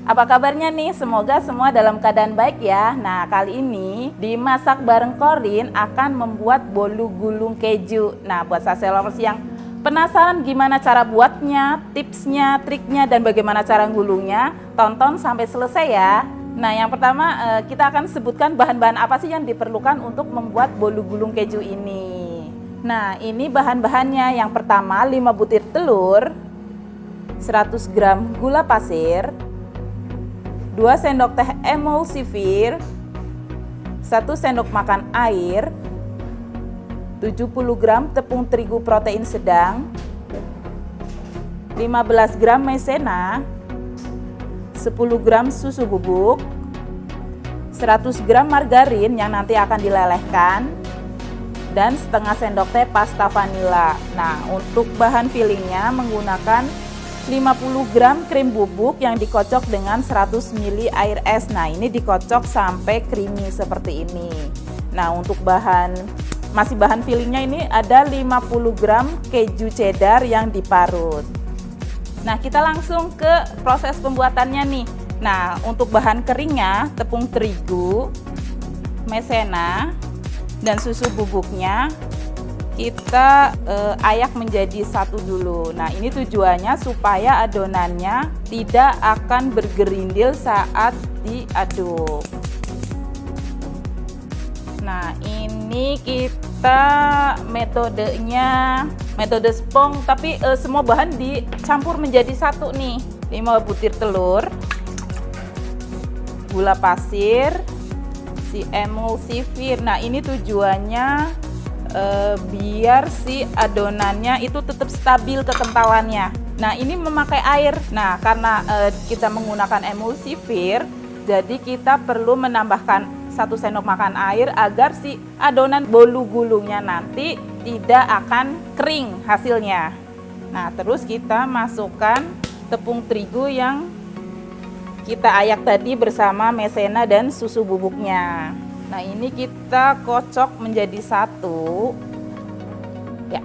Apa kabarnya nih? Semoga semua dalam keadaan baik ya. Nah, kali ini di Masak Bareng Corin akan membuat bolu gulung keju. Nah, buat Sase Lovers yang penasaran gimana cara buatnya, tipsnya, triknya, dan bagaimana cara gulungnya, tonton sampai selesai ya. Nah, yang pertama kita akan sebutkan bahan-bahan apa sih yang diperlukan untuk membuat bolu gulung keju ini. Nah, ini bahan-bahannya. Yang pertama 5 butir telur, 100 gram gula pasir, 2 sendok teh emulsifir, 1 sendok makan air, 70 gram tepung terigu protein sedang, 15 gram maizena, 10 gram susu bubuk, 100 gram margarin yang nanti akan dilelehkan, dan setengah sendok teh pasta vanila. Nah, untuk bahan fillingnya menggunakan 50 gram krim bubuk yang dikocok dengan 100 ml air es. Nah, ini dikocok sampai creamy seperti ini. Nah, untuk bahan fillingnya ini ada 50 gram keju cheddar yang diparut. Nah, kita langsung ke proses pembuatannya nih. Nah, untuk bahan keringnya tepung terigu, maizena, dan susu bubuknya kita ayak menjadi satu dulu. Nah, ini tujuannya supaya adonannya tidak akan bergerindil saat diaduk. Nah, ini kita metodenya metode spong, tapi semua bahan dicampur menjadi satu nih. 5 butir telur, gula pasir, si emulsifir. Nah, ini tujuannya biar si adonannya itu tetap stabil kekentalannya. Nah, ini memakai air. Nah, karena kita menggunakan emulsifir, jadi kita perlu menambahkan 1 sendok makan air agar si adonan bolu gulungnya nanti tidak akan kering hasilnya. Nah, terus kita masukkan tepung terigu yang kita ayak tadi bersama maizena dan susu bubuknya. Nah, ini kita kocok menjadi satu. Ya.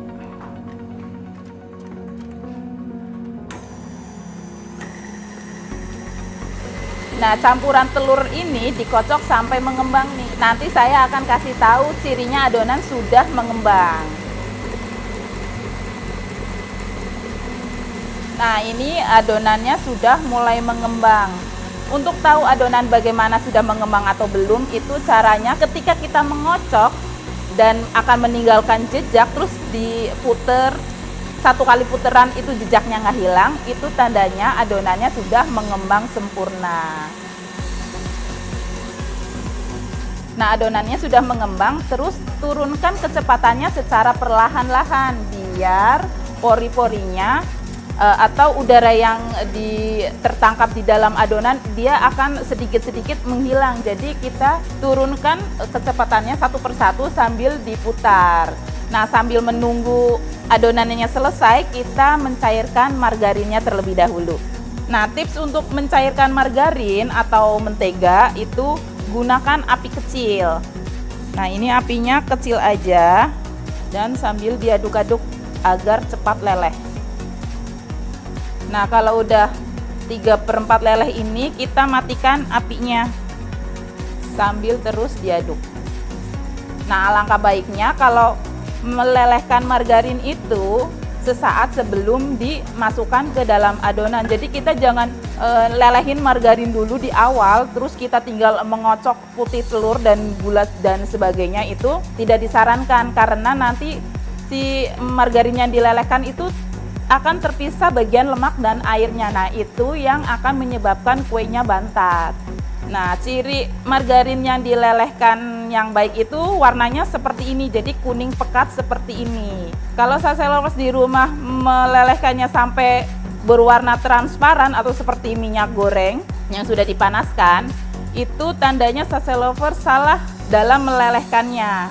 Nah, campuran telur ini dikocok sampai mengembang nih. Nanti saya akan kasih tahu cirinya adonan sudah mengembang. Nah, ini adonannya sudah mulai mengembang. Untuk tahu adonan bagaimana sudah mengembang atau belum, itu caranya ketika kita mengocok dan akan meninggalkan jejak, terus diputer 1 kali puteran itu jejaknya nggak hilang, itu tandanya adonannya sudah mengembang sempurna. Nah, adonannya sudah mengembang, terus turunkan kecepatannya secara perlahan-lahan biar pori-porinya atau udara yang tertangkap di dalam adonan dia akan sedikit-sedikit menghilang. Jadi kita turunkan kecepatannya satu persatu sambil diputar. Nah, sambil menunggu adonannya selesai, kita mencairkan margarinnya terlebih dahulu. Nah, tips untuk mencairkan margarin atau mentega itu gunakan api kecil. Nah, ini apinya kecil aja dan sambil diaduk-aduk agar cepat leleh. Nah, kalau udah 3/4 leleh ini kita matikan apinya sambil terus diaduk. Nah, alangkah baiknya kalau melelehkan margarin itu sesaat sebelum dimasukkan ke dalam adonan. Jadi kita jangan lelehin margarin dulu di awal, terus kita tinggal mengocok putih telur dan gula dan sebagainya. Itu tidak disarankan karena nanti si margarin yang dilelehkan itu akan terpisah bagian lemak dan airnya. Nah, itu yang akan menyebabkan kuenya bantat. Nah, ciri margarin yang dilelehkan yang baik itu warnanya seperti ini, jadi kuning pekat seperti ini. Kalau Sase Lovers di rumah melelehkannya sampai berwarna transparan atau seperti minyak goreng yang sudah dipanaskan, itu tandanya Sase Lovers salah dalam melelehkannya.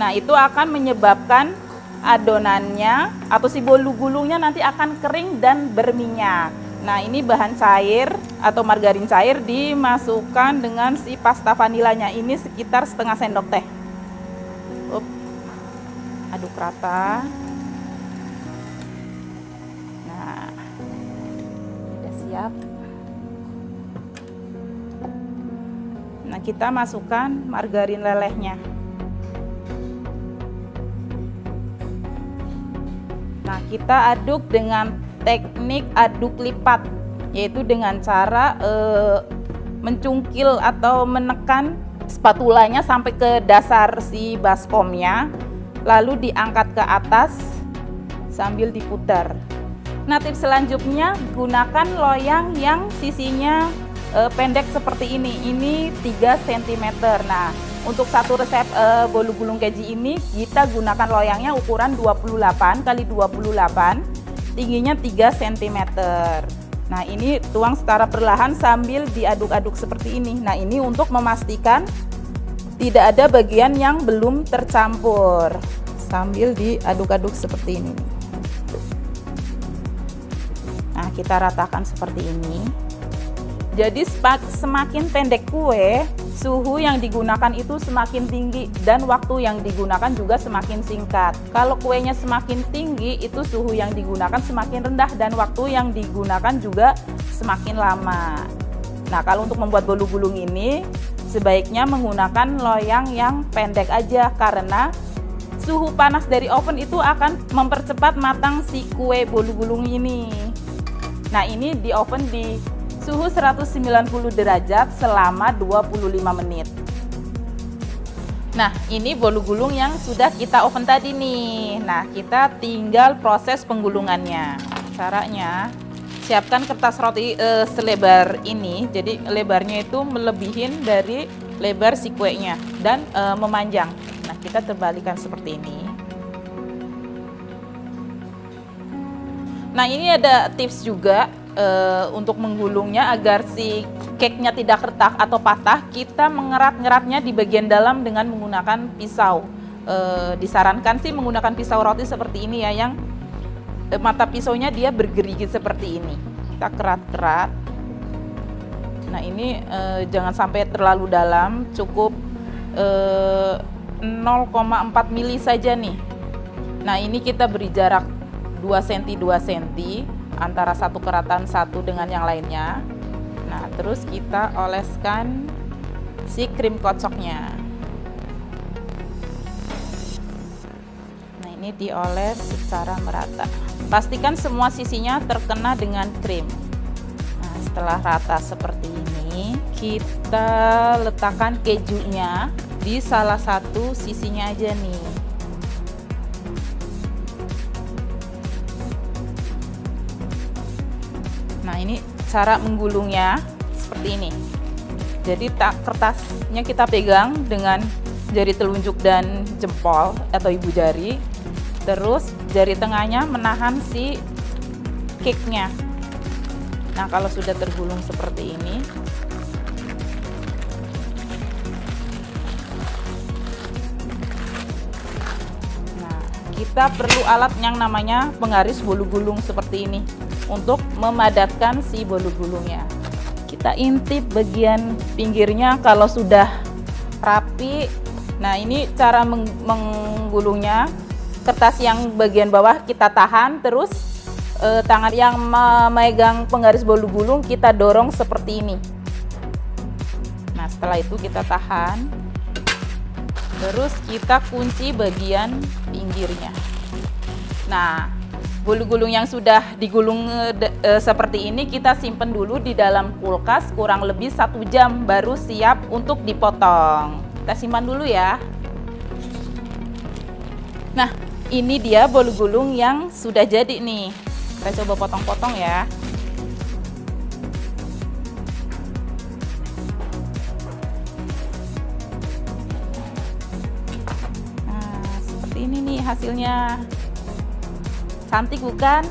Nah, itu akan menyebabkan adonannya atau si bolu gulungnya nanti akan kering dan berminyak. Nah, ini bahan cair atau margarin cair dimasukkan dengan si pasta vanilanya. Ini sekitar setengah sendok teh. Aduk rata. Nah, udah siap. kita masukkan margarin lelehnya. Nah, kita aduk dengan teknik aduk lipat, yaitu dengan cara mencungkil atau menekan spatulanya sampai ke dasar si baskomnya, lalu diangkat ke atas sambil diputar. Nah, tips selanjutnya, gunakan loyang yang sisinya pendek seperti ini 3 cm. Nah, untuk satu resep bolu gulung keji ini kita gunakan loyangnya ukuran 28 x 28, tingginya 3 cm. Nah, ini tuang secara perlahan sambil diaduk-aduk seperti ini. Nah, ini untuk memastikan tidak ada bagian yang belum tercampur, sambil diaduk-aduk seperti ini. Nah, kita ratakan seperti ini. Jadi semakin pendek kue, suhu yang digunakan itu semakin tinggi dan waktu yang digunakan juga semakin singkat. Kalau kuenya semakin tinggi, itu suhu yang digunakan semakin rendah dan waktu yang digunakan juga semakin lama. Nah, kalau untuk membuat bolu gulung ini sebaiknya menggunakan loyang yang pendek aja, karena suhu panas dari oven itu akan mempercepat matang si kue bolu gulung ini. Nah, ini di oven di suhu 190 derajat selama 25 menit. Nah, ini bolu gulung yang sudah kita oven tadi nih. Nah, kita tinggal proses penggulungannya. Caranya, siapkan kertas roti selebar ini. Jadi lebarnya itu melebihin dari lebar si kuenya dan memanjang. Nah, kita terbalikan seperti ini. Nah, ini ada tips juga untuk menggulungnya agar si cake-nya tidak retak atau patah. Kita mengerat-ngeratnya di bagian dalam dengan menggunakan pisau. Disarankan sih menggunakan pisau roti seperti ini ya, yang mata pisaunya dia bergerigi seperti ini. Kita kerat-kerat. Nah, ini jangan sampai terlalu dalam, cukup 0,4 mili saja nih. Nah, ini kita beri jarak 2 cm 2 cm antara satu keratan satu dengan yang lainnya. Nah, terus kita oleskan si krim kocoknya. Nah, ini dioles secara merata. Pastikan semua sisinya terkena dengan krim. Nah, setelah rata seperti ini, kita letakkan kejunya di salah satu sisinya aja nih. Nah, ini cara menggulungnya seperti ini. Jadi kertasnya kita pegang dengan jari telunjuk dan jempol atau ibu jari. Terus jari tengahnya menahan si cake-nya. Nah, kalau sudah tergulung seperti ini, nah, kita perlu alat yang namanya penggaris bolu gulung seperti ini untuk memadatkan si bolu gulungnya. Kita intip bagian pinggirnya kalau sudah rapi. Nah, ini cara menggulungnya. Kertas yang bagian bawah kita tahan, terus tangan yang memegang penggaris bolu gulung kita dorong seperti ini. Nah, setelah itu kita tahan, terus kita kunci bagian pinggirnya. Nah, bolu gulung yang sudah digulung seperti ini kita simpan dulu di dalam kulkas kurang lebih 1 jam baru siap untuk dipotong. Kita simpan dulu ya. Nah, ini dia bolu gulung yang sudah jadi nih. Kita coba potong-potong ya. Nah, seperti ini nih hasilnya. Cantik bukan?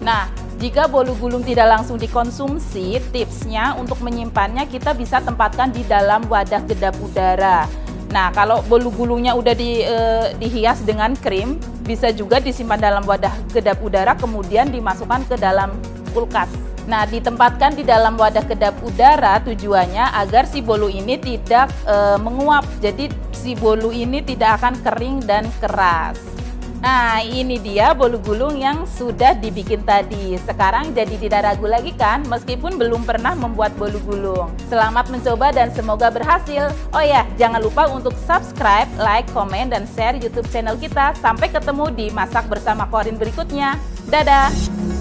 Nah, jika bolu gulung tidak langsung dikonsumsi, tipsnya untuk menyimpannya kita bisa tempatkan di dalam wadah kedap udara. Nah, kalau bolu gulungnya udah dihias dengan krim, bisa juga disimpan dalam wadah kedap udara kemudian dimasukkan ke dalam kulkas. Nah, ditempatkan di dalam wadah kedap udara tujuannya agar si bolu ini tidak menguap. Jadi si bolu ini tidak akan kering dan keras. Nah, ini dia bolu gulung yang sudah dibikin tadi. Sekarang jadi tidak ragu lagi kan, meskipun belum pernah membuat bolu gulung. Selamat mencoba dan semoga berhasil. Oh ya, jangan lupa untuk subscribe, like, komen, dan share YouTube channel kita. Sampai ketemu di Masak Bersama Korin berikutnya. Dadah!